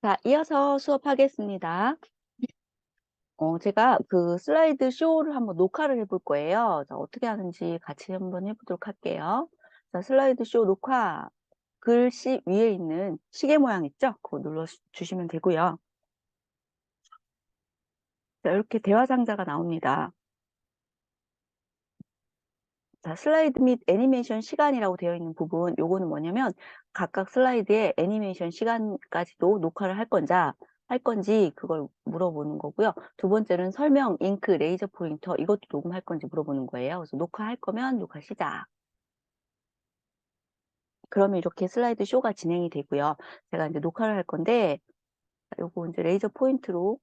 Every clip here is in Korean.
자, 이어서 수업하겠습니다. 제가 그 슬라이드 쇼를 한번 녹화를 해볼 거예요. 자, 어떻게 하는지 같이 한번 해보도록 할게요. 자, 슬라이드 쇼 녹화 글씨 위에 있는 시계 모양 있죠? 그거 눌러주시면 되고요. 자, 이렇게 대화 상자가 나옵니다. 자, 슬라이드 및 애니메이션 시간이라고 되어 있는 부분, 요거는 뭐냐면 각각 슬라이드에 애니메이션 시간까지도 녹화를 할 건지 그걸 물어보는 거고요. 두 번째는 설명, 잉크, 레이저 포인터 이것도 녹음할 건지 물어보는 거예요. 그래서 녹화할 거면 녹화 시작. 그러면 이렇게 슬라이드 쇼가 진행이 되고요. 제가 이제 녹화를 할 건데 요거 이제 레이저 포인트로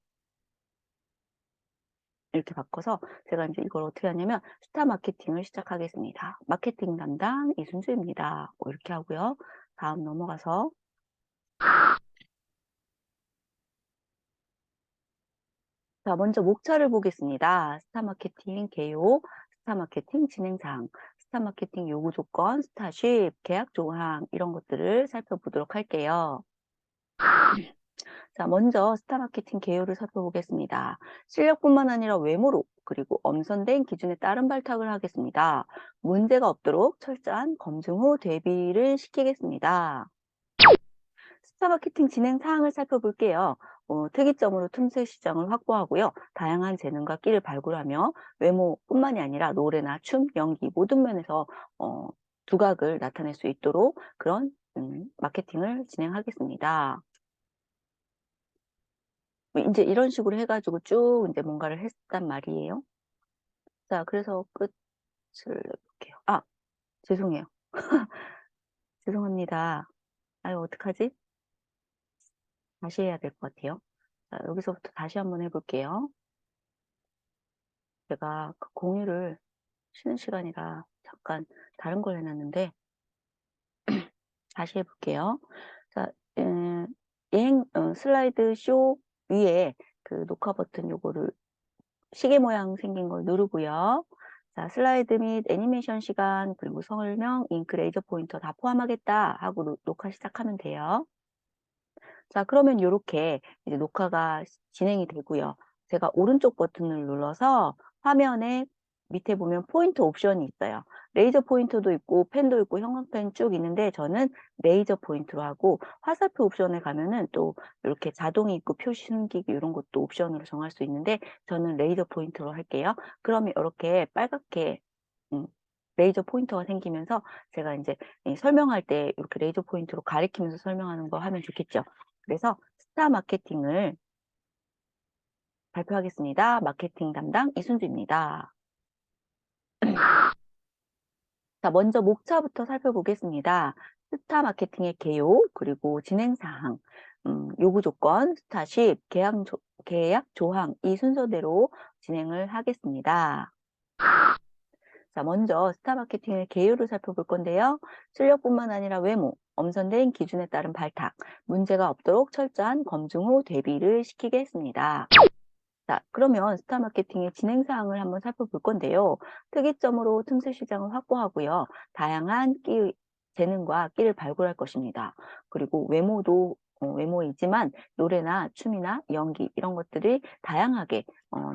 이렇게 바꿔서 제가 이제 이걸 어떻게 하냐면 스타 마케팅을 시작하겠습니다. 마케팅 담당 이순수입니다. 뭐 이렇게 하고요. 다음 넘어가서 자, 먼저 목차를 보겠습니다. 스타 마케팅 개요, 스타 마케팅 진행사항, 스타 마케팅 요구 조건, 스타쉽, 계약 조항 이런 것들을 살펴보도록 할게요. 자, 먼저 스타 마케팅 개요를 살펴보겠습니다. 실력뿐만 아니라 외모로 그리고 엄선된 기준에 따른 발탁을 하겠습니다. 문제가 없도록 철저한 검증 후 대비를 시키겠습니다. 스타 마케팅 진행 사항을 살펴볼게요. 특이점으로 틈새 시장을 확보하고요. 다양한 재능과 끼를 발굴하며 외모뿐만이 아니라 노래나 춤, 연기 모든 면에서 어, 두각을 나타낼 수 있도록 그런 마케팅을 진행하겠습니다. 뭐 이제 이런 식으로 해가지고 쭉 이제 뭔가를 했단 말이에요. 자, 그래서 끝을 내볼게요. 아, 죄송해요. 죄송합니다. 아유, 어떡하지? 다시 해야 될 것 같아요. 자, 여기서부터 다시 한번 해볼게요. 제가 그 공유를 쉬는 시간이라 잠깐 다른 걸 해놨는데 다시 해볼게요. 자, 슬라이드 쇼 위에 그 녹화 버튼 요거를 시계 모양 생긴 걸 누르고요. 자, 슬라이드 및 애니메이션 시간 그리고 설명, 잉크, 레이저 포인터 다 포함하겠다 하고 녹화 시작하면 돼요. 자, 그러면 요렇게 이제 녹화가 진행이 되고요. 제가 오른쪽 버튼을 눌러서 화면에 밑에 보면 포인터 옵션이 있어요. 레이저 포인터도 있고 펜도 있고 형광펜 쭉 있는데 저는 레이저 포인트로 하고 화살표 옵션에 가면은 또 이렇게 자동이 있고 표시 숨기기 이런 것도 옵션으로 정할 수 있는데 저는 레이저 포인트로 할게요. 그러면 이렇게 빨갛게 음, 레이저 포인터가 생기면서 제가 이제 설명할 때 이렇게 레이저 포인트로 가리키면서 설명하는 거 하면 좋겠죠. 그래서 스타 마케팅을 발표하겠습니다. 마케팅 담당 이순주입니다. 자, 먼저 목차부터 살펴보겠습니다. 스타 마케팅의 개요, 그리고 진행사항, 요구 조건, 스타쉽, 계약 조항, 이 순서대로 진행을 하겠습니다. 자, 먼저 스타 마케팅의 개요를 살펴볼 건데요. 실력뿐만 아니라 외모, 엄선된 기준에 따른 발탁, 문제가 없도록 철저한 검증 후 대비를 시키겠습니다. 자, 그러면 스타 마케팅의 진행 사항을 한번 살펴볼 건데요. 특이점으로 틈새 시장을 확보하고요. 다양한 재능과 끼를 발굴할 것입니다. 그리고 외모이지만 노래나 춤이나 연기 이런 것들이 다양하게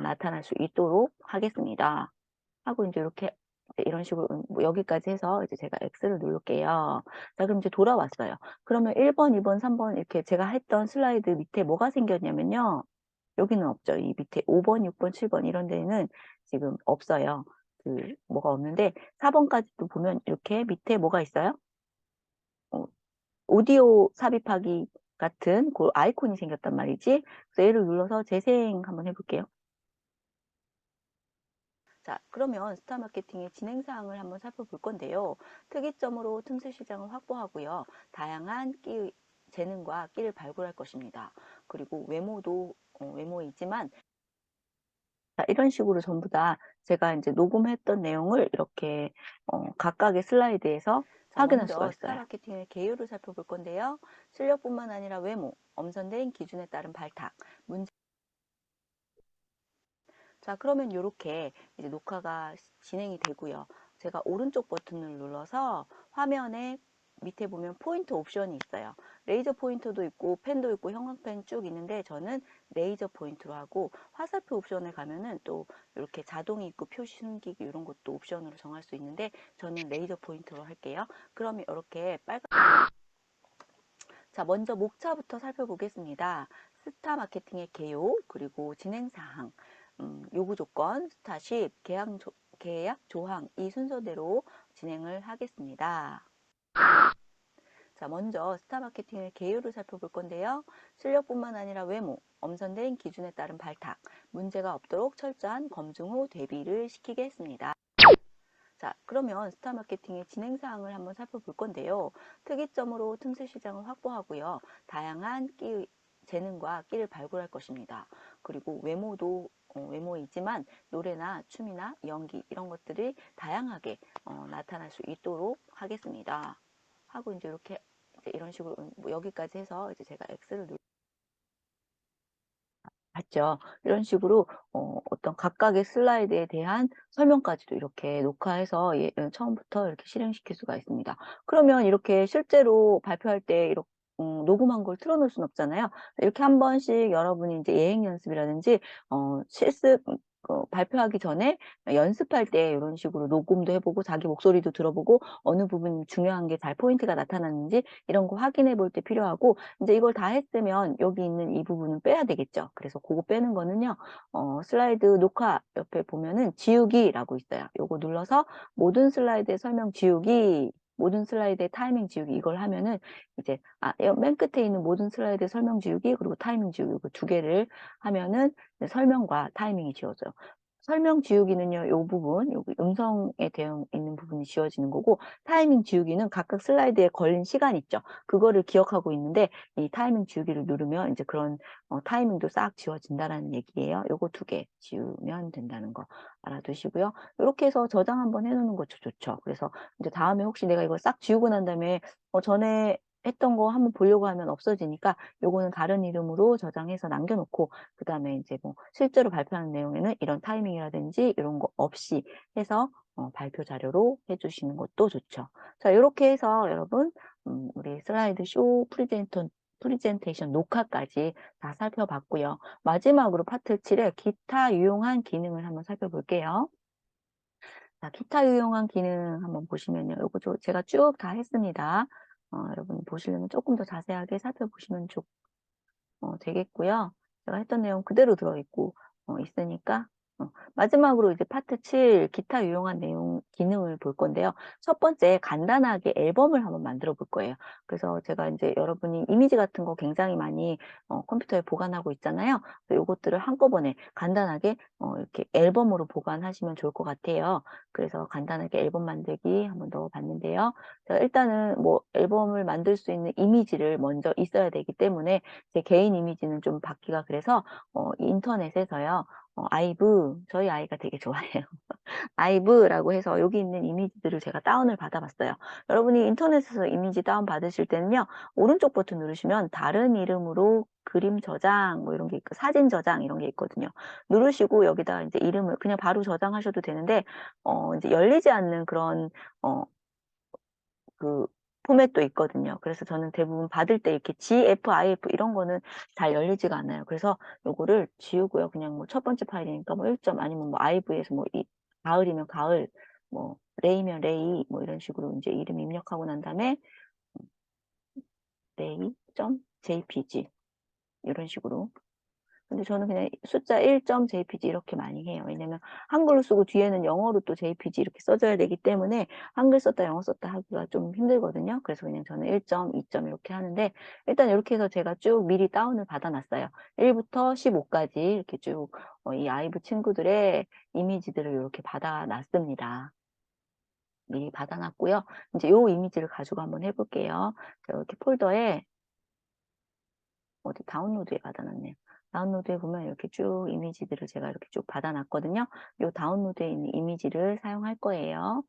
나타날 수 있도록 하겠습니다. 하고 이제 이렇게 이런 식으로 뭐 여기까지 해서 이제 제가 X를 누를게요. 자, 그럼 이제 돌아왔어요. 그러면 1번, 2번, 3번 이렇게 제가 했던 슬라이드 밑에 뭐가 생겼냐면요. 여기는 없죠. 이 밑에 5번, 6번, 7번 이런 데는 지금 없어요. 그 뭐가 없는데 4번까지도 보면 이렇게 밑에 뭐가 있어요? 어, 오디오 삽입하기 같은 그 아이콘이 생겼단 말이지. 그래서 얘를 눌러서 재생 한번 해볼게요. 자, 그러면 스타 마케팅의 진행 사항을 한번 살펴볼 건데요. 특이점으로 틈새 시장을 확보하고요. 다양한 재능과 끼를 발굴할 것입니다. 그리고 외모이지만 자, 이런 식으로 전부 다 제가 이제 녹음했던 내용을 이렇게 각각의 슬라이드에서 자, 확인할 수가 먼저 스타 있어요. 마케팅의 개요를 살펴볼 건데요. 실력뿐만 아니라 외모, 엄선된 기준에 따른 발탁, 자, 그러면 이렇게 이제 녹화가 진행이 되고요. 제가 오른쪽 버튼을 눌러서 화면에 밑에 보면 포인터 옵션이 있어요. 레이저 포인터도 있고 펜도 있고 형광펜 쭉 있는데 저는 레이저 포인트로 하고, 화살표 옵션을 가면은 또 이렇게 자동이 있고 표시 숨기기 이런 것도 옵션으로 정할 수 있는데 저는 레이저 포인트로 할게요. 그러면 이렇게 빨간, 자, 먼저 목차부터 살펴보겠습니다. 스타 마케팅의 개요, 그리고 진행사항, 요구 조건, 스타쉽, 계약 조항, 이 순서대로 진행을 하겠습니다. 자, 먼저 스타 마케팅의 개요를 살펴볼 건데요. 실력뿐만 아니라 외모, 엄선된 기준에 따른 발탁, 문제가 없도록 철저한 검증 후 데뷔를 시키겠습니다. 자, 그러면 스타 마케팅의 진행 사항을 한번 살펴볼 건데요. 특이점으로 틈새 시장을 확보하고요. 다양한 재능과 끼를 발굴할 것입니다. 그리고 외모도 외모이지만 노래나 춤이나 연기 이런 것들이 다양하게 나타날 수 있도록 하겠습니다. 하고 이제 이렇게 이제 이런 식으로 뭐 여기까지 해서 이제 제가 X를 봤죠. 이런 식으로 어떤 각각의 슬라이드에 대한 설명까지도 이렇게 녹화해서 처음부터 이렇게 실행시킬 수가 있습니다. 그러면 이렇게 실제로 발표할 때 이렇게 녹음한 걸 틀어놓을 수는 없잖아요. 이렇게 한 번씩 여러분이 이제 예행 연습이라든지 실습 발표하기 전에 연습할 때 이런 식으로 녹음도 해보고 자기 목소리도 들어보고 어느 부분 중요한 게 잘 포인트가 나타났는지 이런 거 확인해 볼 때 필요하고, 이제 이걸 다 했으면 여기 있는 이 부분은 빼야 되겠죠. 그래서 그거 빼는 거는요, 슬라이드 녹화 옆에 보면은 지우기라고 있어요. 요거 눌러서 모든 슬라이드의 설명 지우기, 모든 슬라이드의 타이밍 지우기, 이걸 하면은 이제 맨 끝에 있는 모든 슬라이드의 설명 지우기 그리고 타이밍 지우기, 그 두 개를 하면은 설명과 타이밍이 지워져요. 설명 지우기는요, 요 부분, 여기 음성에 대응 있는 부분이 지워지는 거고, 타이밍 지우기는 각각 슬라이드에 걸린 시간 있죠. 그거를 기억하고 있는데, 이 타이밍 지우기를 누르면 이제 그런 타이밍도 싹 지워진다라는 얘기예요. 요거 두 개 지우면 된다는 거 알아두시고요. 이렇게 해서 저장 한번 해놓는 것도 좋죠. 그래서 이제 다음에 혹시 내가 이걸 싹 지우고 난 다음에 전에 했던 거 한번 보려고 하면 없어지니까 요거는 다른 이름으로 저장해서 남겨놓고, 그 다음에 이제 뭐 실제로 발표하는 내용에는 이런 타이밍이라든지 이런 거 없이 해서 발표 자료로 해주시는 것도 좋죠. 자, 이렇게 해서 여러분 우리 슬라이드 쇼 프리젠테이션 녹화까지 다 살펴봤고요. 마지막으로 파트 7의 기타 유용한 기능을 한번 살펴볼게요. 자, 기타 유용한 기능 한번 보시면요. 요거 제가 쭉 다 했습니다. 여러분 보시려면 조금 더 자세하게 살펴보시면 되겠고요. 제가 했던 내용 그대로 들어있고 있으니까 마지막으로 이제 파트 7 기타 유용한 내용 기능을 볼 건데요. 첫 번째 간단하게 앨범을 한번 만들어 볼 거예요. 그래서 제가 이제 여러분이 이미지 같은 거 굉장히 많이 컴퓨터에 보관하고 있잖아요. 그래서 요것들을 한꺼번에 간단하게 이렇게 앨범으로 보관하시면 좋을 것 같아요. 그래서 간단하게 앨범 만들기 한번 넣어 봤는데요. 제가 일단은 뭐 앨범을 만들 수 있는 이미지를 먼저 있어야 되기 때문에 제 개인 이미지는 좀 받기가 그래서 인터넷에서요. 아이브, 저희 아이가 되게 좋아해요. 아이브라고 해서 여기 있는 이미지들을 제가 다운을 받아봤어요. 여러분이 인터넷에서 이미지 다운 받으실 때는요, 오른쪽 버튼 누르시면 다른 이름으로 그림 저장, 뭐 이런 게 있고, 사진 저장 이런 게 있거든요. 누르시고 여기다 이제 이름을 그냥 바로 저장하셔도 되는데, 이제 열리지 않는 그런, 그 포맷도 있거든요. 그래서 저는 대부분 받을 때 이렇게 GF, IF 이런 거는 잘 열리지가 않아요. 그래서 요거를 지우고요. 그냥 뭐 첫 번째 파일이니까 뭐 1점 아니면 뭐 IV에서 뭐 가을이면 가을, 뭐 레이면 레이 뭐 이런 식으로 이제 이름 입력하고 난 다음에 레이.jpg 이런 식으로. 근데 저는 그냥 숫자 1.jpg 이렇게 많이 해요. 왜냐면 한글로 쓰고 뒤에는 영어로 또 jpg 이렇게 써줘야 되기 때문에 한글 썼다 영어 썼다 하기가 좀 힘들거든요. 그래서 그냥 저는 1점, 2점 이렇게 하는데, 일단 이렇게 해서 제가 쭉 미리 다운을 받아놨어요. 1부터 15까지 이렇게 쭉 이 아이브 친구들의 이미지들을 이렇게 받아놨습니다. 미리 받아놨고요. 이제 요 이미지를 가지고 한번 해볼게요. 제가 이렇게 폴더에 어디 다운로드에 받아놨네요. 다운로드에 보면 이렇게 쭉 이미지들을 제가 이렇게 쭉 받아놨거든요. 이 다운로드에 있는 이미지를 사용할 거예요.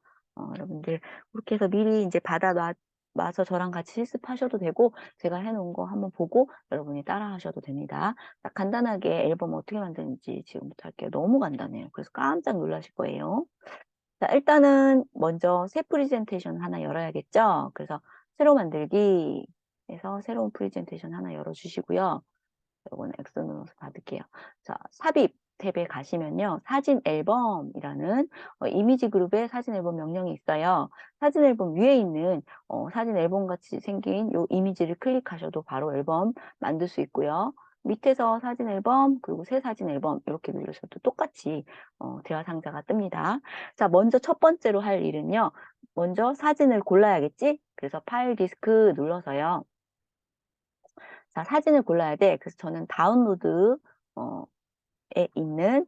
여러분들 그렇게 해서 미리 이제 받아놔서 저랑 같이 실습하셔도 되고, 제가 해놓은 거 한번 보고 여러분이 따라 하셔도 됩니다. 자, 간단하게 앨범 어떻게 만드는지 지금부터 할게요. 너무 간단해요. 그래서 깜짝 놀라실 거예요. 자, 일단은 먼저 새 프레젠테이션 하나 열어야겠죠? 그래서 새로 만들기 해서 새로운 프레젠테이션 하나 열어주시고요. 요거는 X 눌러서 닫을게요. 자, 삽입 탭에 가시면요. 사진 앨범이라는 이미지 그룹의 사진 앨범 명령이 있어요. 사진 앨범 위에 있는 사진 앨범 같이 생긴 요 이미지를 클릭하셔도 바로 앨범 만들 수 있고요. 밑에서 사진 앨범 그리고 새 사진 앨범 이렇게 누르셔도 똑같이 대화 상자가 뜹니다. 자, 먼저 첫 번째로 할 일은요. 먼저 사진을 골라야겠지? 그래서 파일 디스크 눌러서요. 자, 사진을 골라야 돼. 그래서 저는 다운로드에 있는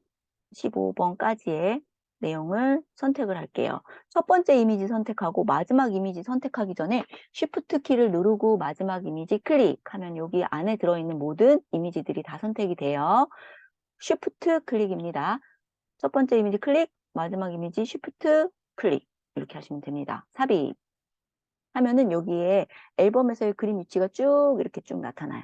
15번까지의 내용을 선택을 할게요. 첫 번째 이미지 선택하고 마지막 이미지 선택하기 전에 Shift 키를 누르고 마지막 이미지 클릭하면 여기 안에 들어있는 모든 이미지들이 다 선택이 돼요. Shift 클릭입니다. 첫 번째 이미지 클릭, 마지막 이미지 Shift 클릭 이렇게 하시면 됩니다. 삽입 하면은 여기에 앨범에서의 그림 위치가 쭉 이렇게 쭉 나타나요.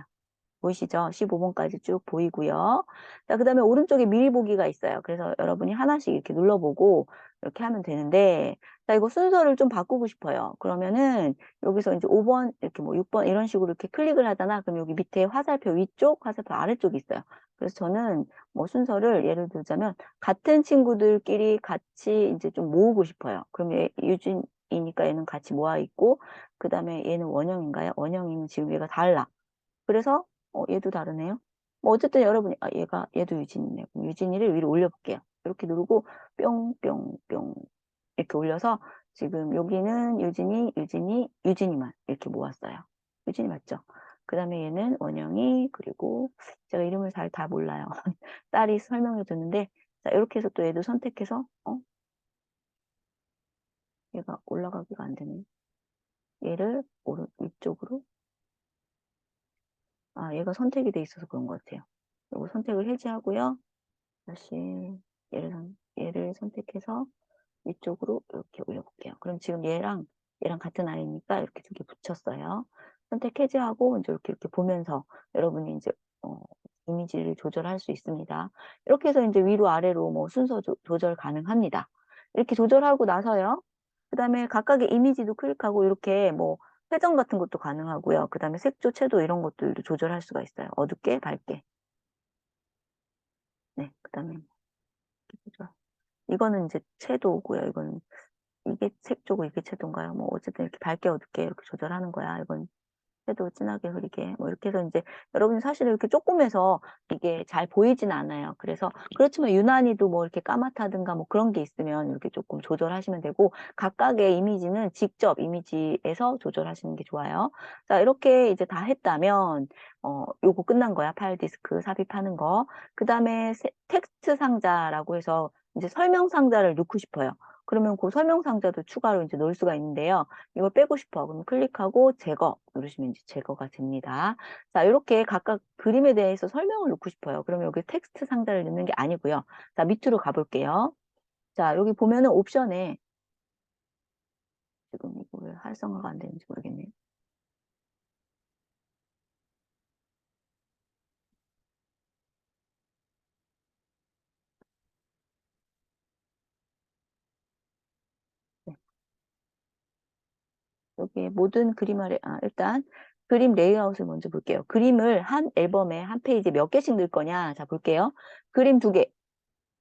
보이시죠? 15번까지 쭉 보이고요. 자, 그 다음에 오른쪽에 미리 보기가 있어요. 그래서 여러분이 하나씩 이렇게 눌러보고 이렇게 하면 되는데, 자, 이거 순서를 좀 바꾸고 싶어요. 그러면은 여기서 이제 5번, 이렇게 뭐 6번 이런 식으로 이렇게 클릭을 하잖아. 그럼 여기 밑에 화살표 위쪽, 화살표 아래쪽이 있어요. 그래서 저는 뭐 순서를 예를 들자면 같은 친구들끼리 같이 이제 좀 모으고 싶어요. 그럼 유진이니까 얘는 같이 모아 있고, 그 다음에 얘는 원영인가요? 원영이면 지금 얘가 달라. 그래서 얘도 다르네요. 뭐 어쨌든 여러분이 얘도 유진이네요. 그럼 유진이를 위로 올려볼게요. 이렇게 누르고 뿅뿅뿅 이렇게 올려서 지금 여기는 유진이만 이렇게 모았어요. 유진이 맞죠? 그 다음에 얘는 원영이 그리고 제가 이름을 잘 다 몰라요. 딸이 설명해 줬는데 자 이렇게 해서 또 얘도 선택해서 얘가 올라가기가 안 되네. 얘를 오른 위쪽으로 얘가 선택이 돼 있어서 그런 것 같아요. 이거 선택을 해제하고요. 다시 얘를 선택해서 위쪽으로 이렇게 올려볼게요. 그럼 지금 얘랑 같은 아이니까 이렇게 두 개 붙였어요. 선택 해제하고 이제 이렇게 보면서 여러분이 이제 이미지를 조절할 수 있습니다. 이렇게 해서 이제 위로 아래로 뭐 순서 조절 가능합니다. 이렇게 조절하고 나서요. 그 다음에 각각의 이미지도 클릭하고 이렇게 뭐 회전 같은 것도 가능하고요. 그 다음에 색조, 채도 이런 것들도 조절할 수가 있어요. 어둡게, 밝게. 네, 그 다음에 이거는 이제 채도고요. 이게 색조고 이게 채도인가요? 뭐 어쨌든 이렇게 밝게 어둡게 이렇게 조절하는 거야. 이건 채도 진하게 흐리게 뭐 이렇게 해서 이제 여러분이 사실 이렇게 조금해서 이게 잘 보이진 않아요. 그래서 그렇지만 유난히도 뭐 이렇게 까맣다든가 뭐 그런 게 있으면 이렇게 조금 조절하시면 되고 각각의 이미지는 직접 이미지에서 조절하시는 게 좋아요. 자, 이렇게 이제 다 했다면 요거 끝난 거야. 파일 디스크 삽입하는 거. 그다음에 텍스트 상자라고 해서 이제 설명 상자를 넣고 싶어요. 그러면 그 설명 상자도 추가로 이제 넣을 수가 있는데요. 이걸 빼고 싶어. 그럼 클릭하고 제거 누르시면 이제 제거가 됩니다. 자, 이렇게 각각 그림에 대해서 설명을 넣고 싶어요. 그러면 여기 텍스트 상자를 넣는 게 아니고요. 자, 밑으로 가볼게요. 자, 여기 보면은 옵션에 지금 이거 왜 활성화가 안 되는지 모르겠네요. 네. 여기 모든 그림 아래, 일단 그림 레이아웃을 먼저 볼게요. 그림을 한 앨범에 한 페이지에 몇 개씩 넣을 거냐. 자, 볼게요. 그림 2개.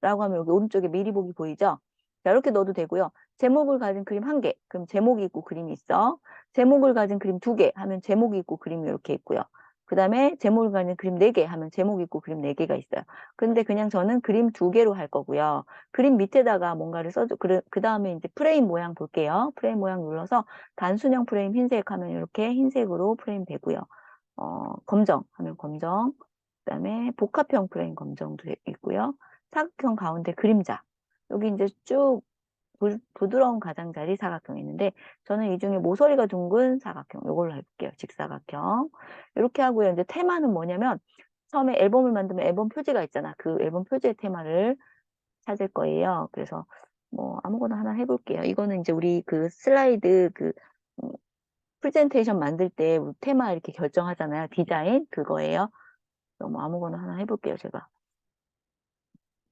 라고 하면 여기 오른쪽에 미리 보기 보이죠? 자, 이렇게 넣어도 되고요. 제목을 가진 그림 1개. 그럼 제목이 있고 그림이 있어. 제목을 가진 그림 2개 하면 제목이 있고 그림이 이렇게 있고요. 그 다음에 제목을 가진 그림 4개 하면 제목이 있고 그림 4개가 있어요. 근데 그냥 저는 그림 2개로 할 거고요. 그림 밑에다가 뭔가를 써줘. 그 다음에 이제 프레임 모양 볼게요. 프레임 모양 눌러서 단순형 프레임 흰색 하면 이렇게 흰색으로 프레임 되고요. 검정 하면 검정. 그 다음에 복합형 프레임 검정도 있고요. 사각형 가운데 그림자. 여기 이제 쭉 부드러운 가장자리 사각형이 있는데 저는 이 중에 모서리가 둥근 사각형 이걸로 해볼게요. 직사각형. 이렇게 하고요. 이제 테마는 뭐냐면 처음에 앨범을 만들면 앨범 표지가 있잖아. 그 앨범 표지의 테마를 찾을 거예요. 그래서 뭐 아무거나 하나 해볼게요. 이거는 이제 우리 그 슬라이드 음, 프레젠테이션 만들 때 테마 이렇게 결정하잖아요. 디자인 그거예요. 그럼 뭐 아무거나 하나 해볼게요. 제가.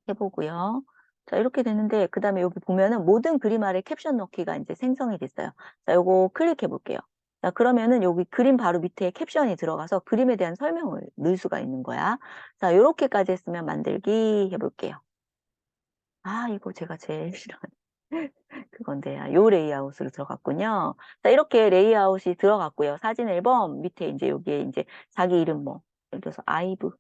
해보고요. 자, 이렇게 되는데, 그 다음에 여기 보면은 모든 그림 아래 캡션 넣기가 이제 생성이 됐어요. 자, 요거 클릭해 볼게요. 자, 그러면은 여기 그림 바로 밑에 캡션이 들어가서 그림에 대한 설명을 넣을 수가 있는 거야. 자, 요렇게까지 했으면 만들기 해볼게요. 아, 이거 제가 제일 싫어하는 그건데, 요 레이아웃으로 들어갔군요. 자, 이렇게 레이아웃이 들어갔고요. 사진 앨범 밑에 이제 여기에 이제 자기 이름 뭐, 예를 들어서 아이브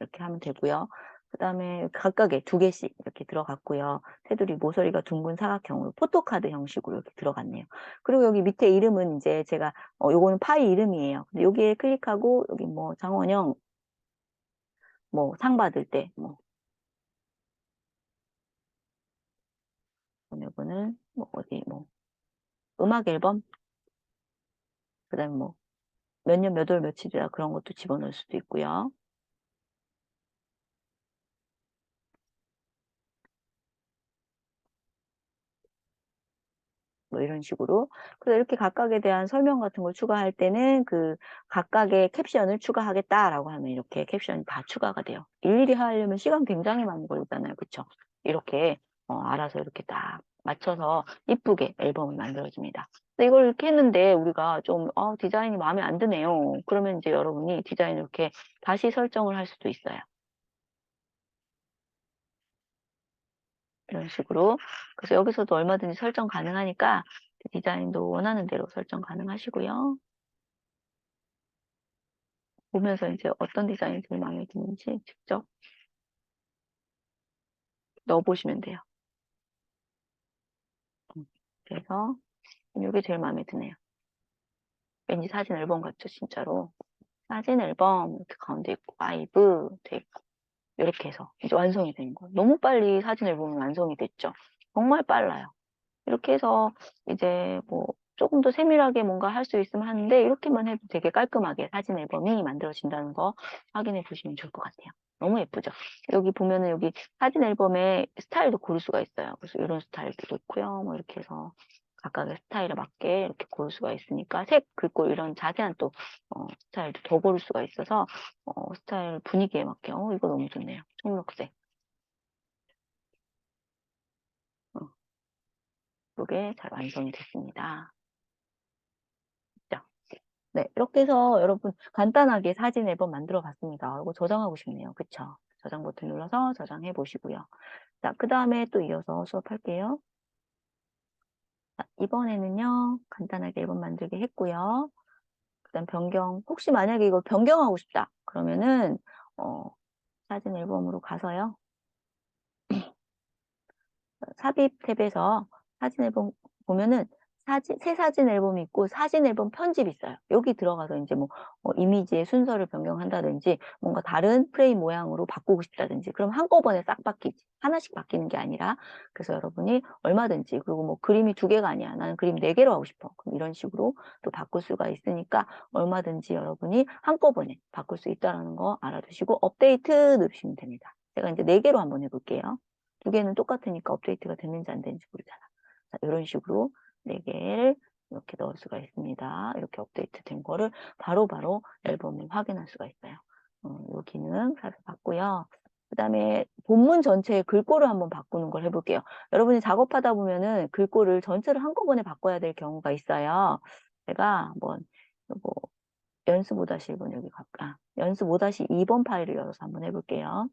이렇게 하면 되고요. 그다음에 각각에 두 개씩 이렇게 들어갔고요. 테두리 모서리가 둥근 사각형으로 포토카드 형식으로 이렇게 들어갔네요. 그리고 여기 밑에 이름은 이제 제가 요거는 파일 이름이에요. 근데 여기에 클릭하고 여기 뭐 장원영 뭐 상 받을 때 뭐 요거는 뭐 어디 뭐 음악 앨범 그다음에 뭐 몇 년 몇 월 며칠이라 그런 것도 집어넣을 수도 있고요. 뭐 이런 식으로. 그래서 이렇게 각각에 대한 설명 같은 걸 추가할 때는 그 각각의 캡션을 추가하겠다라고 하면 이렇게 캡션이 다 추가가 돼요. 일일이 하려면 시간 굉장히 많이 걸리잖아요. 그쵸? 이렇게 알아서 이렇게 딱 맞춰서 이쁘게 앨범을 만들어줍니다. 근데 이걸 이렇게 했는데 우리가 좀 디자인이 마음에 안 드네요. 그러면 이제 여러분이 디자인을 이렇게 다시 설정을 할 수도 있어요. 이런 식으로. 그래서 여기서도 얼마든지 설정 가능하니까 디자인도 원하는 대로 설정 가능하시고요. 보면서 이제 어떤 디자인이 제일 마음에 드는지 직접 넣어보시면 돼요. 그래서 이게 제일 마음에 드네요. 왠지 사진 앨범 같죠, 진짜로. 사진 앨범 이렇게 가운데 있고 아이브 돼 있고 이렇게 해서 이제 완성이 되는 거예요. 너무 빨리 사진 앨범이 완성이 됐죠. 정말 빨라요. 이렇게 해서 이제 뭐 조금 더 세밀하게 뭔가 할 수 있으면 하는데 이렇게만 해도 되게 깔끔하게 사진 앨범이 만들어진다는 거 확인해 보시면 좋을 것 같아요. 너무 예쁘죠? 여기 보면은 여기 사진 앨범에 스타일도 고를 수가 있어요. 그래서 이런 스타일도 있고요. 뭐 이렇게 해서 각각의 스타일에 맞게 이렇게 고를 수가 있으니까 색, 글꼴 이런 자세한 또 스타일도 더 고를 수가 있어서 스타일 분위기에 맞게 이거 너무 좋네요. 청록색. 어, 이게 잘 완성이 됐습니다. 자, 네, 이렇게 해서 여러분 간단하게 사진 앨범 만들어 봤습니다. 이거 저장하고 싶네요. 그쵸? 저장 버튼 눌러서 저장해 보시고요. 자, 그 다음에 또 이어서 수업할게요. 자, 이번에는요, 간단하게 앨범 만들기 했고요. 그 다음 변경, 혹시 만약에 이걸 변경하고 싶다. 그러면은, 어, 사진 앨범으로 가서요. 삽입 탭에서 사진 앨범 보면은 새 사진 앨범이 있고 사진 앨범 편집이 있어요. 여기 들어가서 이제 뭐 이미지의 순서를 변경한다든지 뭔가 다른 프레임 모양으로 바꾸고 싶다든지 그럼 한꺼번에 싹 바뀌지. 하나씩 바뀌는 게 아니라 그래서 여러분이 얼마든지 그리고 뭐 그림이 두 개가 아니야. 나는 그림 네 개로 하고 싶어. 그럼 이런 식으로 또 바꿀 수가 있으니까 얼마든지 여러분이 한꺼번에 바꿀 수 있다는 거 알아두시고 업데이트 누르시면 됩니다. 제가 이제 네 개로 한번 해볼게요. 두 개는 똑같으니까 업데이트가 됐는지 안 됐는지 모르잖아. 자, 이런 식으로 네 개를 이렇게 넣을 수가 있습니다. 이렇게 업데이트 된 거를 바로바로 앨범을 확인할 수가 있어요. 이 기능 살펴봤고요. 그 다음에 본문 전체의 글꼴을 한번 바꾸는 걸 해볼게요. 여러분이 작업하다 보면은 글꼴을 전체를 한꺼번에 바꿔야 될 경우가 있어요. 제가 한번 요거 연습 5-1번 여기 갈까? 연습 5-2번 파일을 열어서 한번 해볼게요.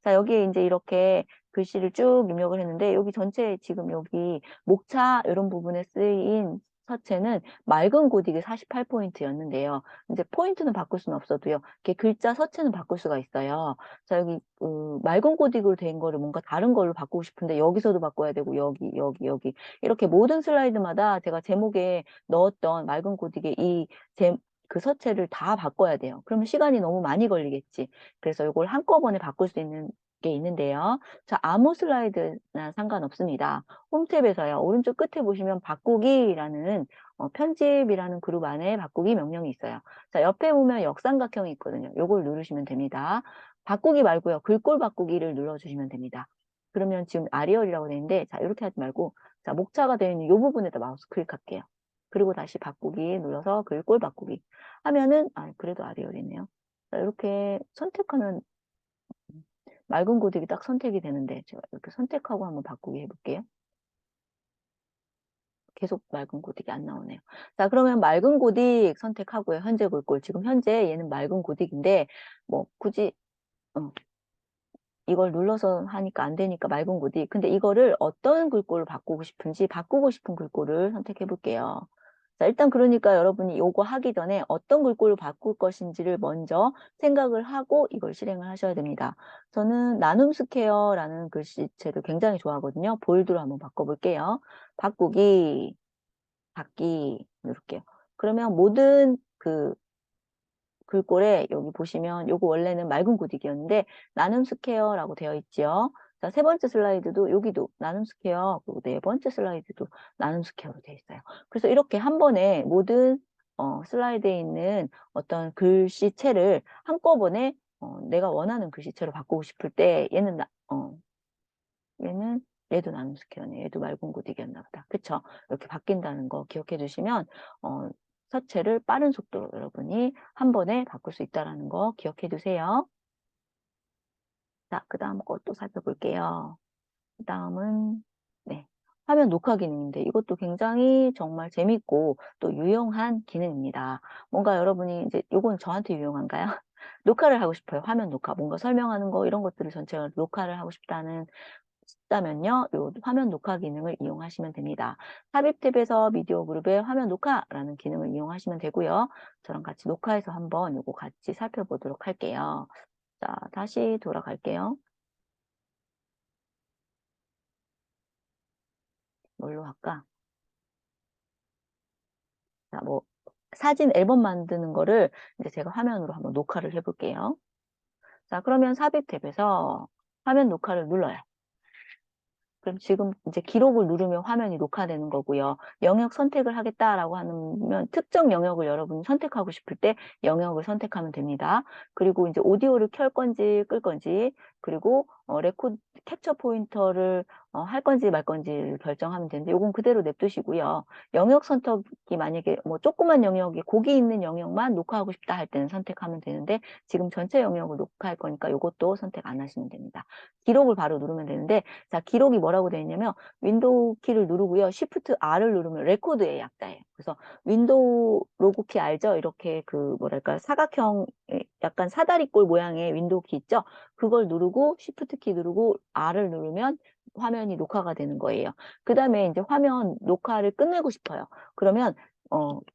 자, 여기에 이제 이렇게 글씨를 쭉 입력을 했는데, 여기 전체 지금 여기 목차 이런 부분에 쓰인 서체는 맑은 고딕이 48포인트였는데요. 이제 포인트는 바꿀 수는 없어도요. 이렇게 글자 서체는 바꿀 수가 있어요. 자, 여기 맑은 고딕으로 된 거를 뭔가 다른 걸로 바꾸고 싶은데 여기서도 바꿔야 되고 여기 이렇게 모든 슬라이드마다 제가 제목에 넣었던 맑은 고딕의 그 서체를 다 바꿔야 돼요. 그러면 시간이 너무 많이 걸리겠지. 그래서 이걸 한꺼번에 바꿀 수 있는 게 있는데요. 자, 아무 슬라이드나 상관없습니다. 홈탭에서요. 오른쪽 끝에 보시면 바꾸기라는 편집이라는 그룹 안에 바꾸기 명령이 있어요. 자, 옆에 보면 역삼각형이 있거든요. 요걸 누르시면 됩니다. 바꾸기 말고요. 글꼴 바꾸기를 눌러주시면 됩니다. 그러면 지금 아리얼이라고 되어 있는데 자, 이렇게 하지 말고 자, 목차가 되어 있는 이 부분에다 마우스 클릭할게요. 그리고 다시 바꾸기 눌러서 글꼴 바꾸기 하면은 그래도 아리얼이네요. 자, 이렇게 선택하면 맑은 고딕이 딱 선택이 되는데 제가 이렇게 선택하고 한번 바꾸기 해볼게요. 계속 맑은 고딕이 안 나오네요. 자, 그러면 맑은 고딕 선택하고요. 현재 글꼴. 지금 현재 얘는 맑은 고딕인데, 뭐, 굳이, 어, 이걸 눌러서 하니까 안 되니까 맑은 고딕. 근데 이거를 어떤 글꼴로 바꾸고 싶은지 바꾸고 싶은 글꼴을 선택해 볼게요. 자, 일단 그러니까 여러분이 요거 하기 전에 어떤 글꼴로 바꿀 것인지를 먼저 생각을 하고 이걸 실행을 하셔야 됩니다. 저는 나눔 스퀘어라는 글씨체를 굉장히 좋아하거든요. 볼드로 한번 바꿔볼게요. 바꾸기, 받기 누를게요. 그러면 모든 그 글꼴에 여기 보시면 요거 원래는 맑은 고딕이었는데 나눔 스퀘어라고 되어 있죠. 자, 세 번째 슬라이드도 여기도 나눔 스퀘어, 그리고 네 번째 슬라이드도 나눔 스퀘어로 되어 있어요. 그래서 이렇게 한 번에 모든 슬라이드에 있는 어떤 글씨체를 한꺼번에 내가 원하는 글씨체로 바꾸고 싶을 때 얘는 얘도 나눔 스퀘어네. 얘도 맑은 고딕이었나 보다. 그쵸? 이렇게 바뀐다는 거 기억해 주시면 어, 서체를 빠른 속도로 여러분이 한 번에 바꿀 수 있다는 거 기억해 두세요. 자, 그 다음 것도 살펴볼게요. 그 다음은 네, 화면 녹화 기능인데 이것도 굉장히 정말 재밌고 또 유용한 기능입니다. 뭔가 여러분이 이제 이건 저한테 유용한가요? 녹화를 하고 싶어요. 화면 녹화. 뭔가 설명하는 거 이런 것들을 전체적으로 녹화를 하고 싶다면요. 요 화면 녹화 기능을 이용하시면 됩니다. 삽입 탭에서 미디어 그룹의 화면 녹화라는 기능을 이용하시면 되고요. 저랑 같이 녹화해서 한번 요거 같이 살펴보도록 할게요. 자, 다시 돌아갈게요. 뭘로 할까? 자, 뭐 사진 앨범 만드는 거를 이제 제가 화면으로 한번 녹화를 해볼게요. 자, 그러면 삽입 탭에서 화면 녹화를 눌러요. 그럼 지금 이제 기록을 누르면 화면이 녹화되는 거고요. 영역 선택을 하겠다라고 하면 특정 영역을 여러분이 선택하고 싶을 때 영역을 선택하면 됩니다. 그리고 이제 오디오를 켤 건지 끌 건지, 그리고 레코드 캡처 포인터를 할 건지 말 건지를 결정하면 되는데 요건 그대로 냅두시고요. 영역 선택이 만약에 뭐 조그만 영역이 고기 있는 영역만 녹화하고 싶다 할 때는 선택하면 되는데 지금 전체 영역을 녹화할 거니까 요것도 선택 안 하시면 됩니다. 기록을 바로 누르면 되는데 자, 기록이 뭐라고 되어 있냐면 윈도우 키를 누르고요. Shift R을 누르면 레코드의 약자예요. 그래서 윈도우 로고 키 알죠? 이렇게 그 뭐랄까 사각형 약간 사다리꼴 모양의 윈도우 키 있죠? 그걸 누르고 Shift 키 누르고 R을 누르면 화면이 녹화가 되는 거예요. 그 다음에 이제 화면 녹화를 끝내고 싶어요. 그러면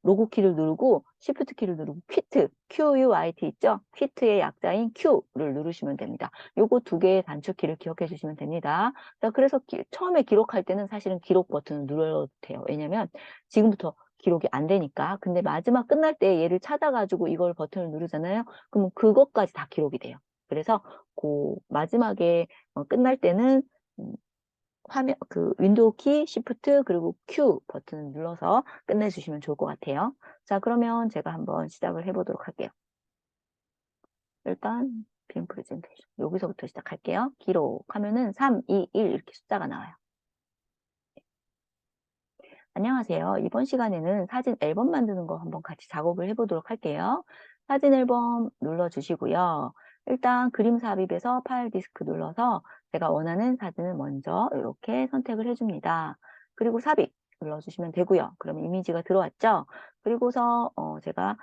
로고 키를 누르고 Shift 키를 누르고 퀴트, QUIT 있죠? 퀴트의 약자인 Q를 누르시면 됩니다. 요거 두 개의 단축키를 기억해 주시면 됩니다. 자, 그래서 처음에 기록할 때는 사실은 기록 버튼을 눌러도 돼요. 왜냐면 지금부터 기록이 안 되니까. 근데 마지막 끝날 때 얘를 찾아가지고 이걸 버튼을 누르잖아요. 그러면 그것까지 다 기록이 돼요. 그래서 그 마지막에 끝날 때는 음, 화면 그 윈도우 키, 시프트 그리고 Q 버튼을 눌러서 끝내주시면 좋을 것 같아요. 자, 그러면 제가 한번 시작을 해보도록 할게요. 일단 빔 프레젠테이션 여기서부터 시작할게요. 기록하면은 3, 2, 1 이렇게 숫자가 나와요. 안녕하세요. 이번 시간에는 사진 앨범 만드는 거 한번 같이 작업을 해보도록 할게요. 사진 앨범 눌러주시고요. 일단 그림 삽입에서 파일 디스크 눌러서 제가 원하는 사진을 먼저 이렇게 선택을 해줍니다. 그리고 삽입 눌러주시면 되고요. 그럼 이미지가 들어왔죠? 그리고서 제가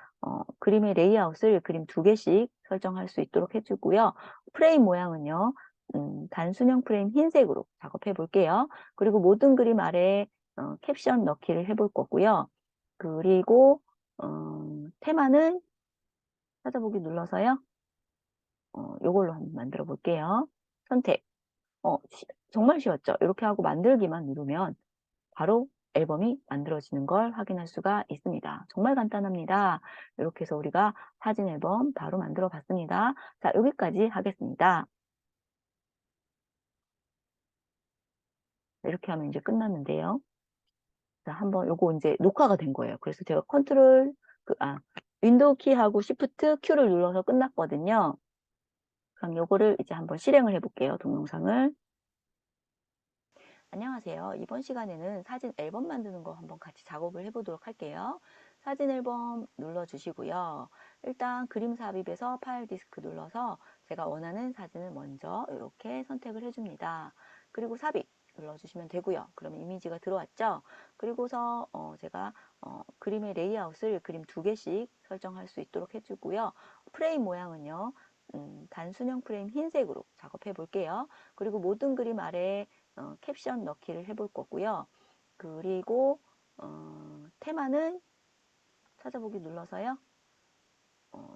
그림의 레이아웃을 그림 두 개씩 설정할 수 있도록 해주고요. 프레임 모양은요. 단순형 프레임 흰색으로 작업해 볼게요. 그리고 모든 그림 아래에 캡션 넣기를 해볼 거고요. 그리고 테마는 찾아보기 눌러서요. 요걸로 한번 만들어 볼게요. 선택. 정말 쉬웠죠? 이렇게 하고 만들기만 누르면 바로 앨범이 만들어지는 걸 확인할 수가 있습니다. 정말 간단합니다. 이렇게 해서 우리가 사진 앨범 바로 만들어 봤습니다. 자, 여기까지 하겠습니다. 이렇게 하면 이제 끝났는데요. 자, 한번 요거 이제 녹화가 된 거예요. 그래서 제가 윈도우 키하고 시프트 Q를 눌러서 끝났거든요. 그럼 요거를 이제 한번 실행을 해볼게요. 동영상을. 안녕하세요. 이번 시간에는 사진 앨범 만드는 거 한번 같이 작업을 해보도록 할게요. 사진 앨범 눌러주시고요. 일단 그림 삽입에서 파일 디스크 눌러서 제가 원하는 사진을 먼저 이렇게 선택을 해줍니다. 그리고 삽입. 눌러주시면 되고요. 그러면 이미지가 들어왔죠. 그리고서 제가 그림의 레이아웃을 그림 2개씩 설정할 수 있도록 해주고요. 프레임 모양은요. 단순형 프레임 흰색으로 작업해 볼게요. 그리고 모든 그림 아래에 캡션 넣기를 해볼 거고요. 그리고 테마는 찾아보기 눌러서요.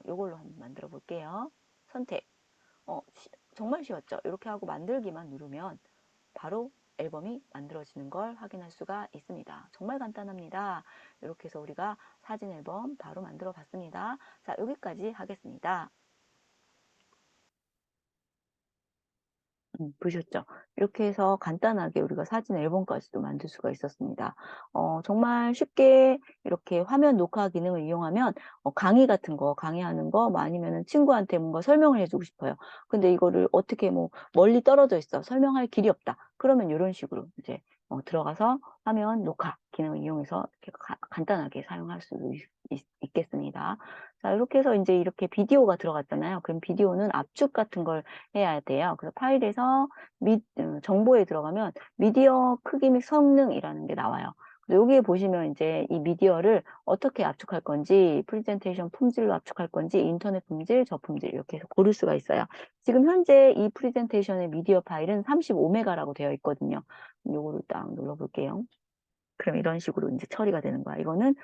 요걸로 한번 만들어 볼게요. 선택. 정말 쉬웠죠? 이렇게 하고 만들기만 누르면 바로 앨범이 만들어지는 걸 확인할 수가 있습니다. 정말 간단합니다. 이렇게 해서 우리가 사진 앨범 바로 만들어 봤습니다. 자, 여기까지 하겠습니다. 보셨죠? 이렇게 해서 간단하게 우리가 사진 앨범까지도 만들 수가 있었습니다. 정말 쉽게 이렇게 화면 녹화 기능을 이용하면 강의 같은 거, 강의하는 거, 뭐 아니면은 친구한테 뭔가 설명을 해주고 싶어요. 근데 이거를 어떻게 뭐 멀리 떨어져 있어. 설명할 길이 없다. 그러면 이런 식으로 이제 들어가서 화면 녹화 기능을 이용해서 이렇게 간단하게 사용할 수 있겠습니다. 자, 이렇게 해서 이제 이렇게 비디오가 들어갔잖아요. 그럼 비디오는 압축 같은 걸 해야 돼요. 그래서 파일에서 정보에 들어가면 미디어 크기 및 성능이라는 게 나와요. 여기에 보시면 이제 이 미디어를 어떻게 압축할 건지, 프레젠테이션 품질로 압축할 건지, 인터넷 품질, 저품질 이렇게 해서 고를 수가 있어요. 지금 현재 이 프레젠테이션의 미디어 파일은 35메가라고 되어 있거든요. 요거를 딱 눌러볼게요. 그럼 이런 식으로 이제 처리가 되는 거야. 이거는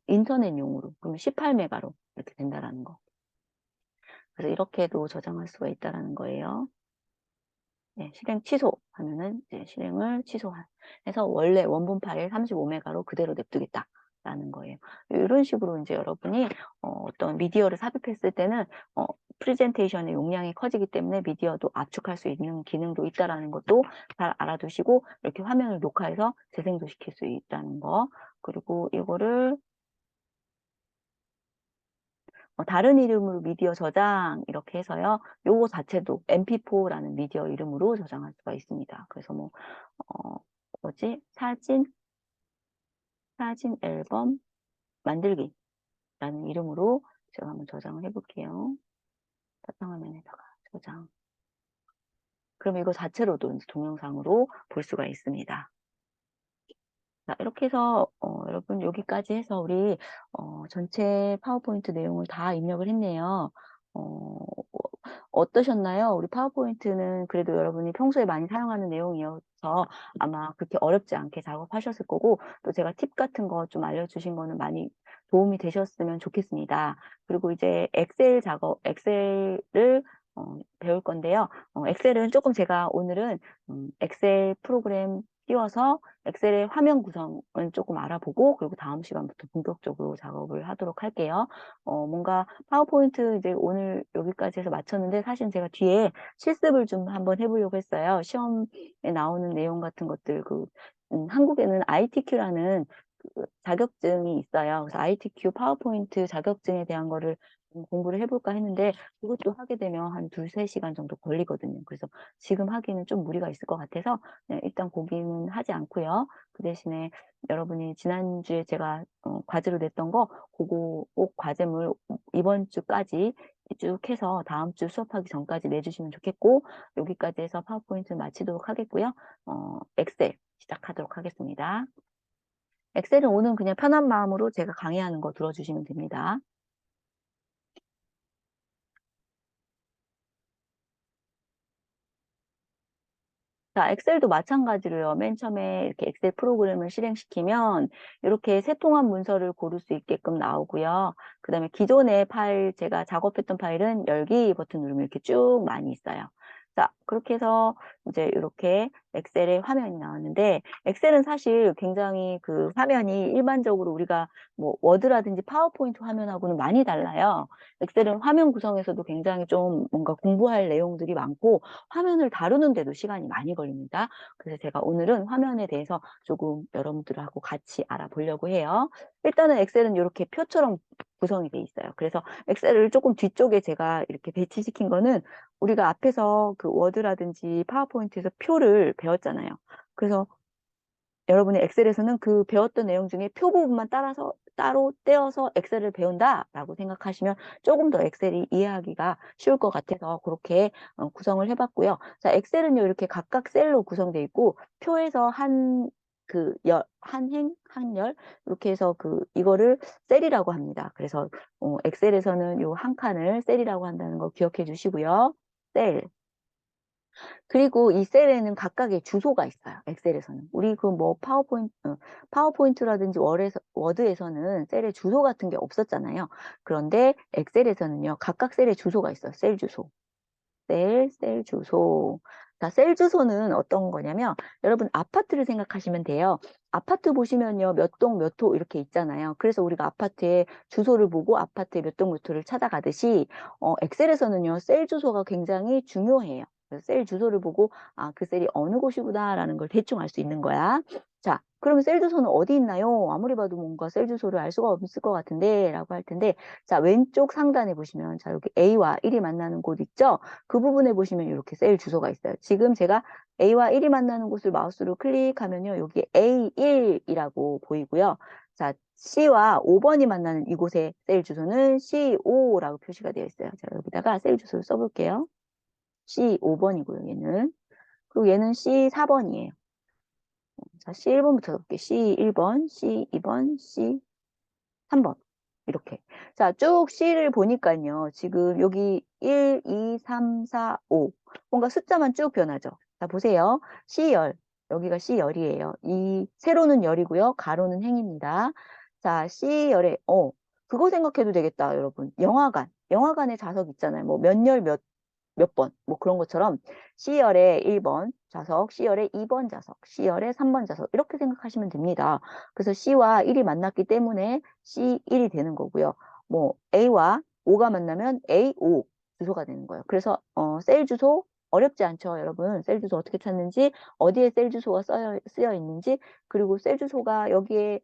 인터넷용으로 그러면 18메가로 이렇게 된다라는 거. 그래서 이렇게도 저장할 수가 있다라는 거예요. 네, 실행 취소 하면은 이제 실행을 취소해서 원래 원본 파일 35메가로 그대로 냅두겠다라는 거예요. 이런 식으로 이제 여러분이 어떤 미디어를 삽입했을 때는 프레젠테이션의 용량이 커지기 때문에 미디어도 압축할 수 있는 기능도 있다라는 것도 잘 알아두시고 이렇게 화면을 녹화해서 재생도 시킬 수 있다는 거. 그리고 이거를 다른 이름으로 미디어 저장 이렇게 해서요. 요거 자체도 mp4라는 미디어 이름으로 저장할 수가 있습니다. 그래서 뭐 뭐지? 사진 앨범 만들기라는 이름으로 제가 한번 저장을 해볼게요. 바탕화면에다가 저장. 그럼 이거 자체로도 이제 동영상으로 볼 수가 있습니다. 자, 이렇게 해서 여러분 여기까지 해서 우리 전체 파워포인트 내용을 다 입력을 했네요. 어, 어떠셨나요? 우리 파워포인트는 그래도 여러분이 평소에 많이 사용하는 내용이어서 아마 그렇게 어렵지 않게 작업하셨을 거고 또 제가 팁 같은 거 좀 알려주신 거는 많이 도움이 되셨으면 좋겠습니다. 그리고 이제 엑셀을 배울 건데요. 엑셀은 조금 제가 오늘은 엑셀 프로그램 띄워서 엑셀의 화면 구성은 조금 알아보고 그리고 다음 시간부터 본격적으로 작업을 하도록 할게요. 뭔가 파워포인트 이제 오늘 여기까지 해서 마쳤는데 사실 제가 뒤에 실습을 좀 한번 해보려고 했어요. 시험에 나오는 내용 같은 것들 한국에는 ITQ라는 자격증이 있어요. 그래서 ITQ 파워포인트 자격증에 대한 거를 좀 공부를 해볼까 했는데 그것도 하게 되면 한 2~3시간 정도 걸리거든요. 그래서 지금 하기는 좀 무리가 있을 것 같아서 일단 거기는 하지 않고요. 그 대신에 여러분이 지난주에 제가 과제로 냈던 거 그거 꼭 과제물 이번 주까지 쭉 해서 다음 주 수업하기 전까지 내주시면 좋겠고 여기까지 해서 파워포인트 마치도록 하겠고요. 엑셀 시작하도록 하겠습니다. 엑셀은 오늘 그냥 편한 마음으로 제가 강의하는 거 들어주시면 됩니다. 자, 엑셀도 마찬가지로요. 맨 처음에 이렇게 엑셀 프로그램을 실행시키면 이렇게 새 통합 문서를 고를 수 있게끔 나오고요. 그 다음에 기존의 파일, 제가 작업했던 파일은 열기 버튼 누르면 이렇게 쭉 많이 있어요. 자, 그렇게 해서 이제 이렇게 엑셀의 화면이 나왔는데 엑셀은 사실 굉장히 그 화면이 일반적으로 우리가 뭐 워드라든지 파워포인트 화면하고는 많이 달라요. 엑셀은 화면 구성에서도 굉장히 좀 뭔가 공부할 내용들이 많고 화면을 다루는데도 시간이 많이 걸립니다. 그래서 제가 오늘은 화면에 대해서 조금 여러분들하고 같이 알아보려고 해요. 일단은 엑셀은 이렇게 표처럼 구성이 돼 있어요. 그래서 엑셀을 조금 뒤쪽에 제가 이렇게 배치시킨 거는 우리가 앞에서 그 워드라든지 파워포인트에서 표를 배웠잖아요. 그래서 여러분의 엑셀에서는 그 배웠던 내용 중에 표 부분만 따로 떼어서 엑셀을 배운다라고 생각하시면 조금 더 엑셀이 이해하기가 쉬울 것 같아서 그렇게 구성을 해봤고요. 자, 엑셀은요, 이렇게 각각 셀로 구성되어 있고, 표에서 한 행, 한 열, 이렇게 해서 이거를 셀이라고 합니다. 그래서, 엑셀에서는 요 한 칸을 셀이라고 한다는 거 기억해 주시고요. 셀. 그리고 이 셀에는 각각의 주소가 있어요. 엑셀에서는. 우리 그 뭐 파워포인트라든지 워드에서는 셀에 주소 같은 게 없었잖아요. 그런데 엑셀에서는요, 각각 셀에 주소가 있어요. 셀 주소. 셀 주소. 자, 셀 주소는 어떤 거냐면, 여러분 아파트를 생각하시면 돼요. 아파트 보시면요, 몇 동 몇 호 이렇게 있잖아요. 그래서 우리가 아파트의 주소를 보고 아파트의 몇 동 몇 호를 찾아가듯이, 엑셀에서는요, 셀 주소가 굉장히 중요해요. 그래서 셀 주소를 보고, 아, 그 셀이 어느 곳이구나라는 걸 대충 알 수 있는 거야. 자, 그러면 셀 주소는 어디 있나요? 아무리 봐도 뭔가 셀 주소를 알 수가 없을 것 같은데, 라고 할 텐데, 자, 왼쪽 상단에 보시면, 자, 여기 A와 1이 만나는 곳 있죠? 그 부분에 보시면 이렇게 셀 주소가 있어요. 지금 제가 A와 1이 만나는 곳을 마우스로 클릭하면요. 여기 A1이라고 보이고요. 자, C와 5번이 만나는 이곳의 셀 주소는 C5라고 표시가 되어 있어요. 제가 여기다가 셀 주소를 써볼게요. C5번이고요, 얘는. 그리고 얘는 C4번이에요. 자, C1번부터 볼게요. C1번, C2번, C3번. 이렇게. 자, 쭉 C를 보니까요. 지금 여기 1, 2, 3, 4, 5. 뭔가 숫자만 쭉 변하죠. 자, 보세요. C열. 여기가 C열이에요. 이 세로는 열이고요. 가로는 행입니다. 자, C열에, 그거 생각해도 되겠다, 여러분. 영화관. 영화관에 좌석 있잖아요. 뭐 몇 번, 뭐 그런 것처럼 C열의 1번 좌석, C열의 2번 좌석, C열의 3번 좌석 이렇게 생각하시면 됩니다. 그래서 C와 1이 만났기 때문에 C1이 되는 거고요. 뭐 A와 5가 만나면 A5 주소가 되는 거예요. 그래서 셀 주소 어렵지 않죠, 여러분. 셀 주소 어떻게 찾는지, 어디에 셀 주소가 쓰여 있는지, 그리고 셀 주소가 여기에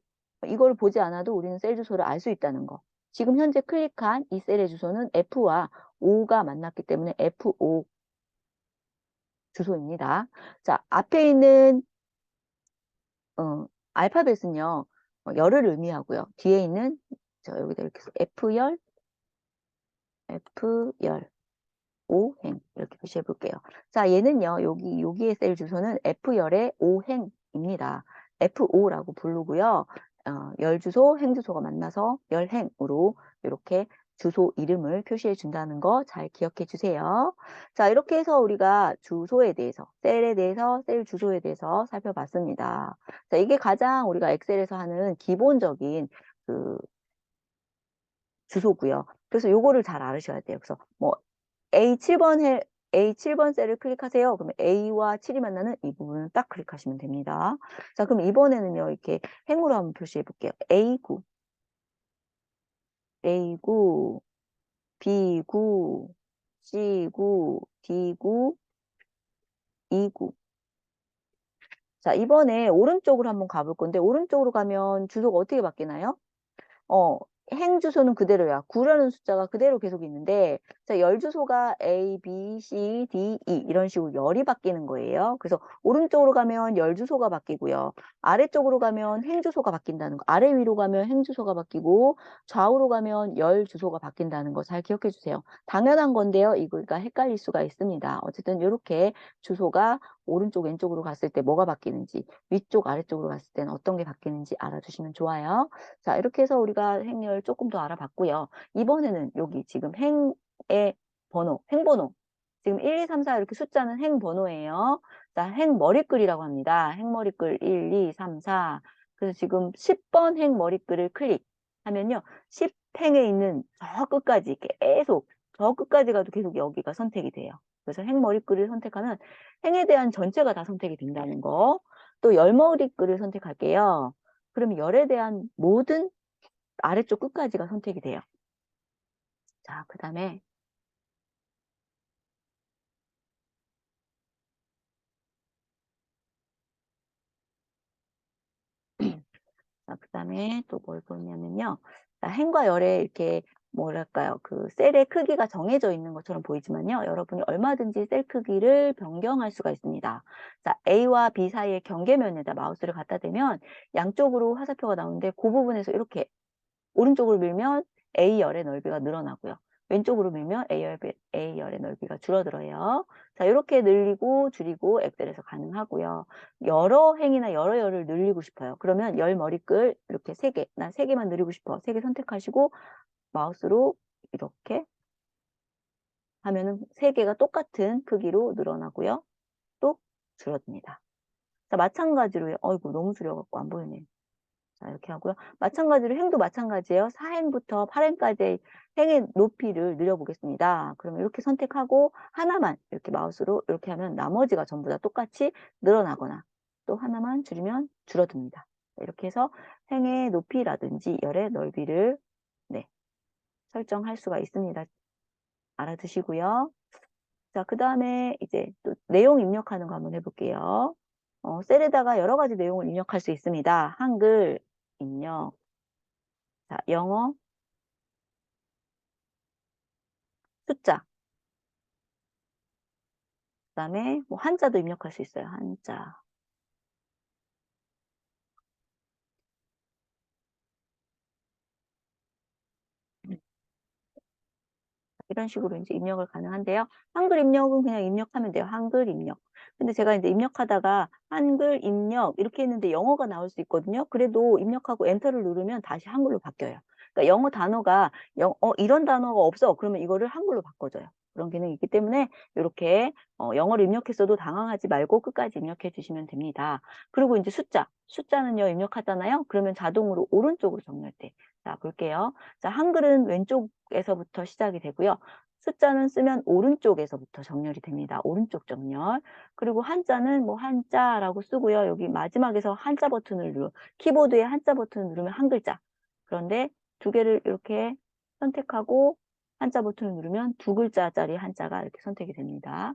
이걸 보지 않아도 우리는 셀 주소를 알 수 있다는 거. 지금 현재 클릭한 이 셀의 주소는 F와 5가 만났기 때문에 F5 주소입니다. 자, 앞에 있는 알파벳은요, 열을 의미하고요. 뒤에 있는 여기다 이렇게 해서 F열, O행 이렇게 표시해 볼게요. 자, 얘는요, 여기에 셀 주소는 F열의 O행입니다. F5라고 부르고요. 열 주소, 행 주소가 만나서 열행으로 이렇게 주소 이름을 표시해 준다는 거 잘 기억해 주세요. 자, 이렇게 해서 우리가 주소에 대해서, 셀에 대해서, 셀 주소에 대해서 살펴봤습니다. 자, 이게 가장 우리가 엑셀에서 하는 기본적인 그 주소고요. 그래서 요거를 잘 알으셔야 돼요. 그래서 뭐 A7번 셀을 클릭하세요. 그러면 A와 7이 만나는 이 부분을 딱 클릭하시면 됩니다. 자, 그럼 이번에는요, 이렇게 행으로 한번 표시해 볼게요. A9, A9, B9, C9, D9, E9. 자, 이번에 오른쪽으로 한번 가볼 건데, 오른쪽으로 가면 주소가 어떻게 바뀌나요? 어, 행 주소는 그대로야. 9라는 숫자가 그대로 계속 있는데, 자, 열 주소가 A, B, C, D, E 이런 식으로 열이 바뀌는 거예요. 그래서 오른쪽으로 가면 열 주소가 바뀌고요. 아래쪽으로 가면 행 주소가 바뀐다는 거. 아래 위로 가면 행 주소가 바뀌고, 좌우로 가면 열 주소가 바뀐다는 거 잘 기억해 주세요. 당연한 건데요. 이거가 헷갈릴 수가 있습니다. 어쨌든 이렇게 주소가 오른쪽, 왼쪽으로 갔을 때 뭐가 바뀌는지, 위쪽, 아래쪽으로 갔을 때는 어떤 게 바뀌는지 알아두시면 좋아요. 자, 이렇게 해서 우리가 행렬 조금 더 알아봤고요. 이번에는 여기 지금 행의 번호, 행번호. 지금 1, 2, 3, 4 이렇게 숫자는 행번호예요. 자, 행머리글이라고 합니다. 행머리글 1, 2, 3, 4. 그래서 지금 10번 행머리글을 클릭하면요. 10행에 있는 저 끝까지 계속 저 끝까지 가도 계속 여기가 선택이 돼요. 그래서 행머리글을 선택하면 행에 대한 전체가 다 선택이 된다는 거. 또 열머리글을 선택할게요. 그러면 열에 대한 모든 아래쪽 끝까지가 선택이 돼요. 자, 그 다음에 자, 그 다음에 또 뭘 보냐면요. 자, 행과 열에 이렇게 뭐랄까요? 그 셀의 크기가 정해져 있는 것처럼 보이지만요. 여러분이 얼마든지 셀 크기를 변경할 수가 있습니다. 자, A와 B 사이의 경계면에다 마우스를 갖다 대면 양쪽으로 화살표가 나오는데 그 부분에서 이렇게 오른쪽으로 밀면 A열의 넓이가 늘어나고요. 왼쪽으로 밀면 A열의 넓이가 줄어들어요. 자, 이렇게 늘리고 줄이고 엑셀에서 가능하고요. 여러 행이나 여러 열을 늘리고 싶어요. 그러면 열 머리글 이렇게 3개, 난 3개만 늘리고 싶어. 3개 선택하시고 마우스로 이렇게 하면은 3개가 똑같은 크기로 늘어나고요. 또 줄어듭니다. 자, 마찬가지로 어이구 너무 줄여갖고 안 보이네. 자, 이렇게 하고요. 마찬가지로 행도 마찬가지예요. 4행부터 8행까지의 행의 높이를 늘려보겠습니다. 그러면 이렇게 선택하고 하나만 이렇게 마우스로 이렇게 하면 나머지가 전부 다 똑같이 늘어나거나 또 하나만 줄이면 줄어듭니다. 이렇게 해서 행의 높이라든지 열의 넓이를 네, 설정할 수가 있습니다. 알아두시고요. 자, 그 다음에 이제 또 내용 입력하는 거 한번 해볼게요. 셀에다가 여러 가지 내용을 입력할 수 있습니다. 한글 입력, 자, 영어, 숫자, 그 다음에 뭐 한자도 입력할 수 있어요. 한자. 이런 식으로 이제 입력을 가능한데요. 한글 입력은 그냥 입력하면 돼요. 한글 입력. 근데 제가 이제 입력하다가 한글 입력 이렇게 했는데 영어가 나올 수 있거든요. 그래도 입력하고 엔터를 누르면 다시 한글로 바뀌어요. 그러니까 영어 단어가 이런 단어가 없어. 그러면 이거를 한글로 바꿔줘요. 그런 기능이 있기 때문에 이렇게 영어를 입력했어도 당황하지 말고 끝까지 입력해 주시면 됩니다. 그리고 이제 숫자는요 입력하잖아요. 그러면 자동으로 오른쪽으로 정렬돼. 자, 볼게요. 자, 한글은 왼쪽에서부터 시작이 되고요. 숫자는 쓰면 오른쪽에서부터 정렬이 됩니다. 오른쪽 정렬. 그리고 한자는 뭐 한자라고 쓰고요. 여기 마지막에서 한자 버튼을 키보드에 한자 버튼을 누르면 한 글자. 그런데 두 개를 이렇게 선택하고 한자 버튼을 누르면 두 글자짜리 한자가 이렇게 선택이 됩니다.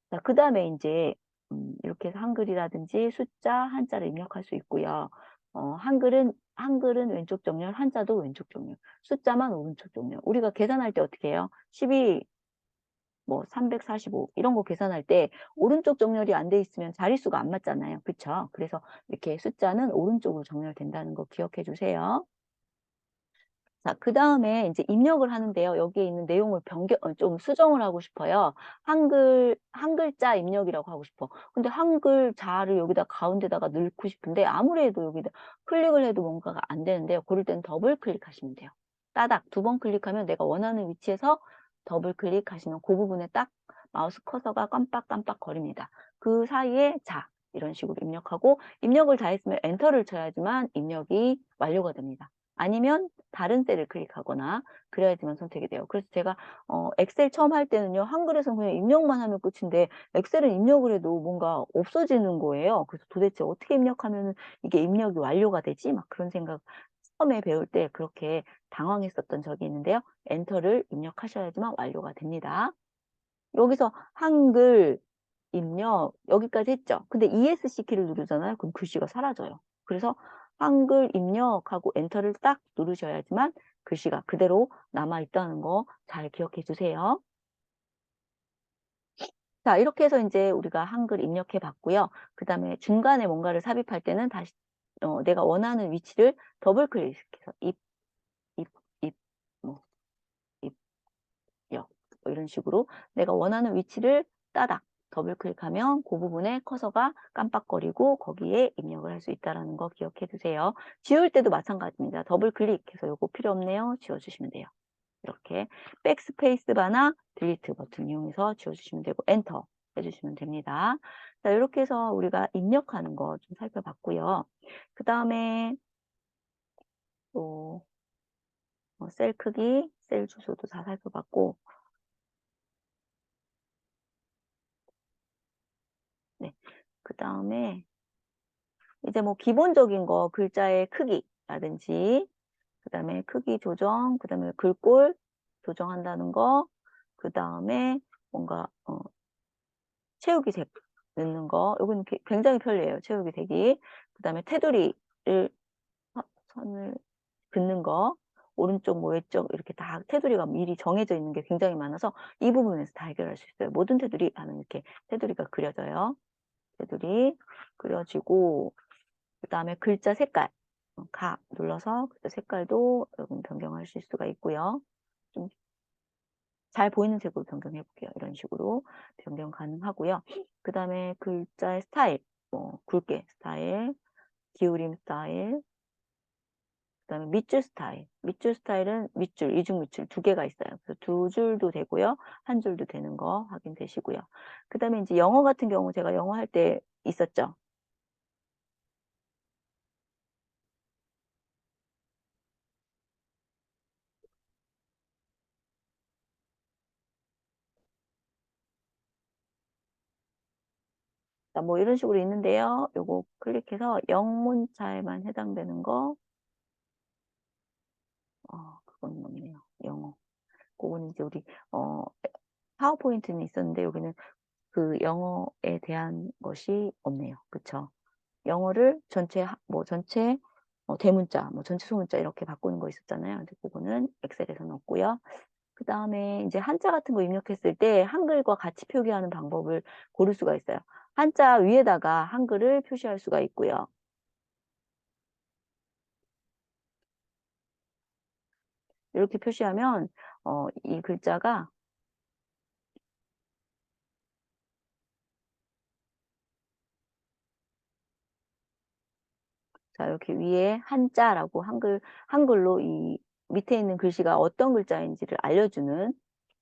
자, 그 다음에 이제 이렇게 해서 한글이라든지 숫자, 한자를 입력할 수 있고요. 한글은 왼쪽 정렬, 한자도 왼쪽 정렬, 숫자만 오른쪽 정렬. 우리가 계산할 때 어떻게 해요? 12, 뭐 345 이런 거 계산할 때 오른쪽 정렬이 안 돼 있으면 자릿수가 안 맞잖아요. 그렇죠? 그래서 이렇게 숫자는 오른쪽으로 정렬된다는 거 기억해 주세요. 자, 그 다음에 이제 입력을 하는데요. 여기에 있는 내용을 좀 수정을 하고 싶어요. 한 글자 입력이라고 하고 싶어. 근데 한글 자를 여기다 가운데다가 넣고 싶은데 아무리 해도 여기다 클릭을 해도 뭔가가 안 되는데요. 그럴 땐 더블 클릭하시면 돼요. 따닥 2번 클릭하면 내가 원하는 위치에서 더블 클릭하시면 그 부분에 딱 마우스 커서가 깜빡깜빡 거립니다. 그 사이에 자, 이런 식으로 입력하고 입력을 다 했으면 엔터를 쳐야지만 입력이 완료가 됩니다. 아니면 다른 셀을 클릭하거나 그래야지만 선택이 돼요. 그래서 제가 엑셀 처음 할 때는요. 한글에서는 그냥 입력만 하면 끝인데 엑셀은 입력을 해도 뭔가 없어지는 거예요. 그래서 도대체 어떻게 입력하면 이게 입력이 완료가 되지? 막 그런 생각 처음에 배울 때 그렇게 당황했었던 적이 있는데요. 엔터를 입력하셔야지만 완료가 됩니다. 여기서 한글 입력 여기까지 했죠. 근데 ESC 키를 누르잖아요. 그럼 글씨가 사라져요. 그래서 한글 입력하고 엔터를 딱 누르셔야지만 글씨가 그대로 남아있다는 거 잘 기억해 주세요. 자, 이렇게 해서 이제 우리가 한글 입력해 봤고요. 그 다음에 중간에 뭔가를 삽입할 때는 다시 내가 원하는 위치를 더블 클릭해서 입, 입, 뭐, 입, 역 뭐 이런 식으로 내가 원하는 위치를 따닥 더블 클릭하면 그 부분에 커서가 깜빡거리고 거기에 입력을 할 수 있다는 거 기억해 두세요. 지울 때도 마찬가지입니다. 더블 클릭해서 요거 필요 없네요. 지워주시면 돼요. 이렇게 백스페이스 바나 딜리트 버튼 이용해서 지워주시면 되고 엔터 해주시면 됩니다. 자, 이렇게 해서 우리가 입력하는 거 좀 살펴봤고요. 그 다음에 또 셀 크기, 셀 주소도 다 살펴봤고 네. 그 다음에 이제 뭐 기본적인 거 글자의 크기라든지 그다음에 크기 조정, 그다음에 글꼴 조정한다는 거, 그다음에 뭔가 채우기 색 넣는 거, 요건 굉장히 편리해요. 채우기 색이. 그다음에 테두리를 선을 긋는 거, 오른쪽 뭐 왼쪽 이렇게 다 테두리가 미리 정해져 있는 게 굉장히 많아서 이 부분에서 다 해결할 수 있어요. 모든 테두리 하면 이렇게 테두리가 그려져요. 테두리 그려지고 그다음에 글자 색깔 가 눌러서 글자 색깔도 여러분 변경하실 수가 있고요. 좀 잘 보이는 색으로 변경해 볼게요. 이런 식으로 변경 가능하고요. 그다음에 글자의 스타일 뭐 굵게 스타일, 기울임 스타일, 그다음에 밑줄 스타일. 밑줄 스타일은 밑줄, 이중 밑줄 두 개가 있어요. 그래서 두 줄도 되고요. 한 줄도 되는 거 확인되시고요. 그다음에 이제 영어 같은 경우 제가 영어 할 때 있었죠. 자, 뭐 이런 식으로 있는데요. 요거 클릭해서 영문자에만 해당되는 거 그건 없네요. 영어. 그거는 이제 우리 어 파워포인트는 있었는데 여기는 그 영어에 대한 것이 없네요. 그쵸? 영어를 전체 뭐 전체 대문자 뭐 전체 소문자 이렇게 바꾸는 거 있었잖아요. 근데 그거는 엑셀에서는 없고요. 그다음에 인제 한자 같은 거 입력했을 때 한글과 같이 표기하는 방법을 고를 수가 있어요. 한자 위에다가 한글을 표시할 수가 있고요. 이렇게 표시하면 이 글자가 자 이렇게 위에 한자라고 한글로 이 밑에 있는 글씨가 어떤 글자인지를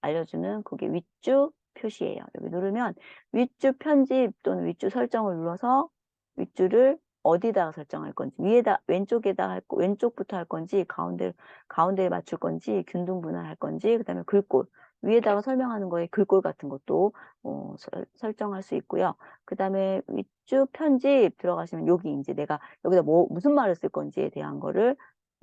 알려주는 그게 윗줄 표시예요. 여기 누르면 윗줄 편집 또는 윗줄 설정을 눌러서 윗줄을 어디다가 설정할 건지 위에다 왼쪽에다 왼쪽부터 할 건지 가운데에 맞출 건지 균등 분할할 건지 그다음에 글꼴 위에다가 설명하는 거에 글꼴 같은 것도 설정할 수 있고요. 그다음에 윗줄 편집 들어가시면 여기 인제 내가 여기다 뭐 무슨 말을 쓸 건지에 대한 거를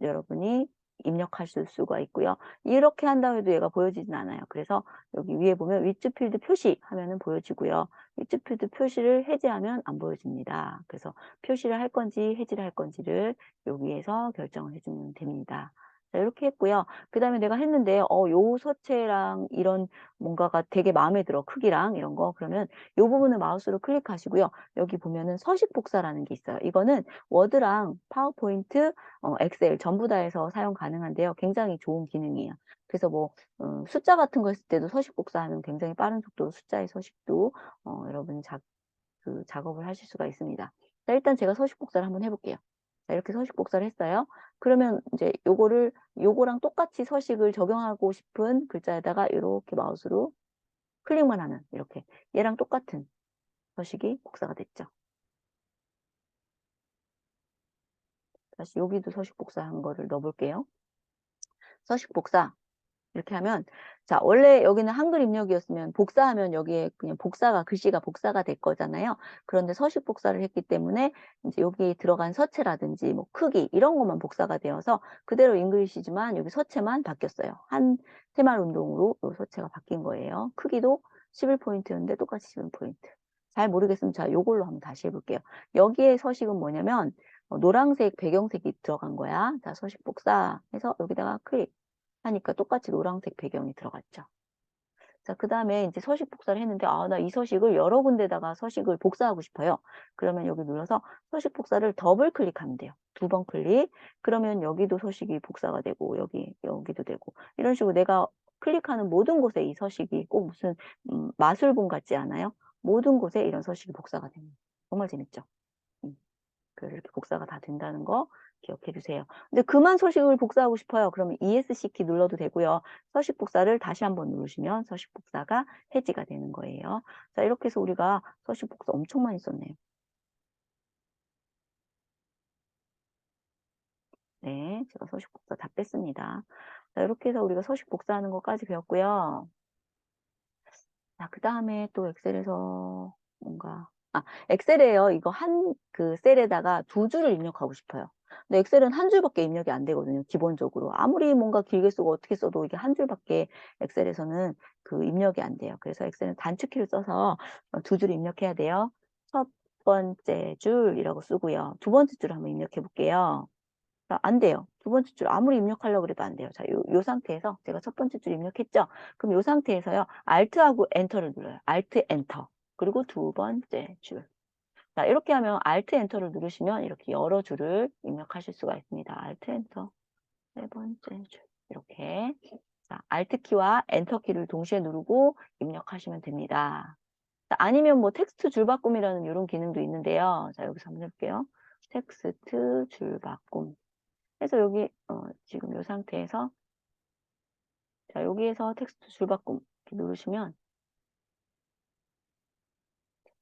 여러분이 입력하실 수가 있고요. 이렇게 한 다음에도 얘가 보여지진 않아요. 그래서 여기 위에 보면 위치 필드 표시 하면은 보여지고요. 위치 필드 표시를 해제하면 안 보여집니다. 그래서 표시를 할 건지 해지를 할 건지를 여기에서 결정을 해 주면 됩니다. 자 이렇게 했고요. 그다음에 내가 했는데 요 서체랑 이런 뭔가가 되게 마음에 들어 크기랑 이런 거 그러면 요 부분을 마우스로 클릭하시고요. 여기 보면은 서식 복사라는 게 있어요. 이거는 워드랑 파워포인트, 엑셀 전부 다에서 사용 가능한데요. 굉장히 좋은 기능이에요. 그래서 뭐 숫자 같은 거 했을 때도 서식 복사하면 굉장히 빠른 속도로 숫자의 서식도 여러분이 작업을 하실 수가 있습니다. 자 일단 제가 서식 복사를 한번 해 볼게요. 자 이렇게 서식 복사를 했어요. 그러면 인제 요거랑 똑같이 서식을 적용하고 싶은 글자에다가 요렇게 마우스로 클릭만 하면 이렇게 얘랑 똑같은 서식이 복사가 됐죠. 다시 여기도 서식 복사한 거를 넣어 볼게요. 서식 복사 이렇게 하면 자 원래 여기는 한글 입력이었으면 복사하면 여기에 그냥 복사가 글씨가 복사가 될 거잖아요. 그런데 서식 복사를 했기 때문에 인제 여기에 들어간 서체라든지 뭐 크기 이런 것만 복사가 되어서 그대로 잉글리시지만 여기 서체만 바뀌었어요. 한 새말 운동으로 요 서체가 바뀐 거예요. 크기도 11 포인트였는데 똑같이 11 포인트. 잘 모르겠으면 자 요걸로 한번 다시 해 볼게요. 여기에 서식은 뭐냐면 노란색 배경색이 들어간 거야. 자 서식 복사해서 여기다가 클릭. 하니까 똑같이 노란색 배경이 들어갔죠. 자 그다음에 인제 서식 복사를 했는데 '아 나 이 서식을 여러 군데다가 서식을 복사하고 싶어요.' 그러면 여기 눌러서 서식 복사를 더블 클릭하면 돼요. 두 번 클릭. 그러면 여기도 서식이 복사가 되고 여기도 되고 이런 식으로 내가 클릭하는 모든 곳에 이 서식이 꼭 무슨 마술본 같지 않아요? 모든 곳에 이런 서식이 복사가 됩니다. 정말 재밌죠? 음. 그렇게 복사가 다 된다는 거 기억해 주세요. 근데 그만 서식을 복사하고 싶어요. 그러면 ESC 키 눌러도 되고요. 서식 복사를 다시 한번 누르시면 서식 복사가 해지가 되는 거예요. 자 이렇게 해서 우리가 서식 복사 엄청 많이 썼네요. 네. 제가 서식 복사 다 뺐습니다. 자 이렇게 해서 우리가 서식 복사하는 것까지 배웠고요. 자 그다음에 또 엑셀에서 뭔가 엑셀에요. 이거 한 그 셀에다가 두 줄을 입력하고 싶어요. 근데 엑셀은 한 줄밖에 입력이 안 되거든요 기본적으로. 아무리 뭔가 길게 쓰고 어떻게 써도 이게 한 줄밖에 엑셀에서는 입력이 안 돼요. 그래서 엑셀은 단축키를 써서 두 줄 입력해야 돼요. 첫 번째 줄이라고 쓰고요. 두 번째 줄을 한번 입력해 볼게요. 자, 안 돼요. 두 번째 줄 아무리 입력하려고 그래도 안 돼요. 자, 요 상태에서 제가 첫 번째 줄 입력했죠? 그럼 요 상태에서요. Alt하고 엔터를 눌러요. Alt 엔터. 그리고 두 번째 줄. 자, 이렇게 하면 Alt 엔터를 누르시면 이렇게 여러 줄을 입력하실 수가 있습니다. Alt 엔터. 세 번째 줄. 이렇게. 자, Alt 키와 엔터 키를 동시에 누르고 입력하시면 됩니다. 자, 아니면 뭐 텍스트 줄바꿈이라는 이런 기능도 있는데요. 자, 여기서 한번 해볼게요. 텍스트 줄바꿈. 그래서 여기 지금 이 상태에서 자, 여기에서 텍스트 줄바꿈 이렇게 누르시면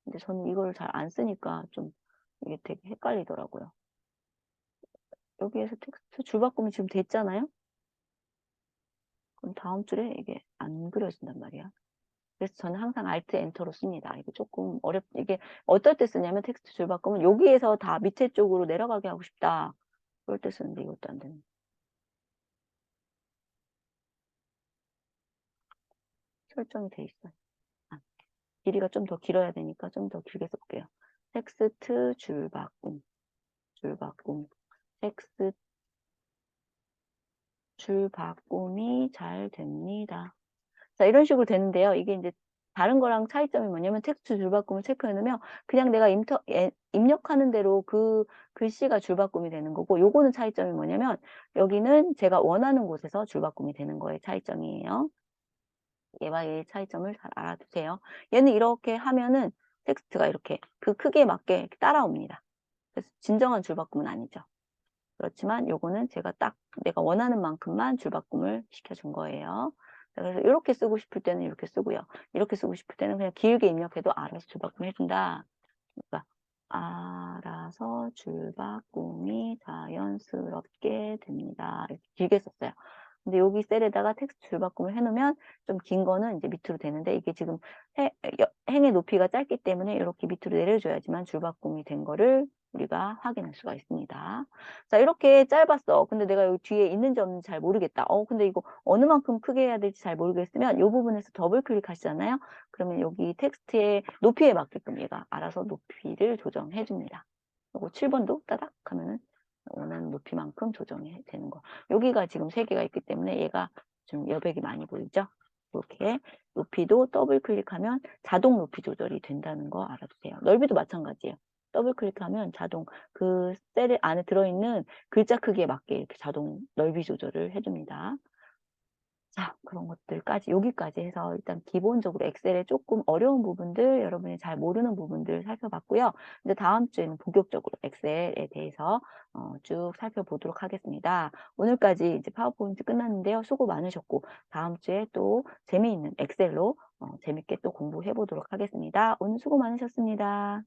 근데 저는 이걸 잘 안 쓰니까 좀 이게 되게 헷갈리더라고요. 여기에서 텍스트 줄바꿈이 지금 됐잖아요. 그럼 다음 줄에 이게 안 그려진단 말이야. 그래서 저는 항상 Alt 엔터로 씁니다. 이게 조금 이게 어떨 때 쓰냐면 텍스트 줄바꿈은 여기에서 다 밑에 쪽으로 내려가게 하고 싶다. 그럴 때 쓰는데 이것도 안 되는. 설정이 돼 있어요. 아, 길이가 좀 더 길어야 되니까 좀 더 길게 써볼게요. 텍스트 줄바꿈, 텍스트 줄바꿈이 잘 됩니다. 자, 이런 식으로 되는데요. 이게 이제 다른 거랑 차이점이 뭐냐면 텍스트 줄바꿈을 체크해 놓으면 그냥 내가 입력하는 대로 그 글씨가 줄바꿈이 되는 거고 요거는 차이점이 뭐냐면 여기는 제가 원하는 곳에서 줄바꿈이 되는 거의 차이점이에요. 얘와 얘의 차이점을 잘 알아두세요. 얘는 이렇게 하면은 텍스트가 이렇게 그 크기에 맞게 이렇게 따라옵니다. 그래서 진정한 줄바꿈은 아니죠. 그렇지만 요거는 제가 딱 내가 원하는 만큼만 줄바꿈을 시켜준 거예요. 그래서 이렇게 쓰고 싶을 때는 이렇게 쓰고요. 이렇게 쓰고 싶을 때는 그냥 길게 입력해도 알아서 줄바꿈 해준다. 그러니까 알아서 줄바꿈이 자연스럽게 됩니다. 이렇게 길게 썼어요. 근데 여기 셀에다가 텍스트 줄바꿈을 해놓으면 좀 긴 거는 이제 밑으로 되는데 이게 지금 행의 높이가 짧기 때문에 이렇게 밑으로 내려줘야지만 줄바꿈이 된 거를 우리가 확인할 수가 있습니다. 자, 이렇게 짧았어. 근데 내가 여기 뒤에 있는지 없는지 잘 모르겠다. 근데 이거 어느 만큼 크게 해야 될지 잘 모르겠으면 이 부분에서 더블 클릭하시잖아요. 그러면 여기 텍스트의 높이에 맞게끔 얘가 알아서 높이를 조정해 줍니다. 그리고 7번도 따닥 하면은 원하는 높이만큼 조정이 되는 거. 여기가 지금 3개가 있기 때문에 얘가 좀 여백이 많이 보이죠? 이렇게 높이도 더블 클릭하면 자동 높이 조절이 된다는 거 알아두세요. 넓이도 마찬가지예요. 더블 클릭하면 자동 그 셀 안에 들어있는 글자 크기에 맞게 이렇게 자동 넓이 조절을 해줍니다. 자, 그런 것들까지 여기까지 해서 일단 기본적으로 엑셀의 조금 어려운 부분들, 여러분이 잘 모르는 부분들 살펴봤고요. 이제 다음 주에는 본격적으로 엑셀에 대해서 쭉 살펴보도록 하겠습니다. 오늘까지 이제 파워포인트 끝났는데요. 수고 많으셨고 다음 주에 또 재미있는 엑셀로 재밌게 또 공부해 보도록 하겠습니다. 오늘 수고 많으셨습니다.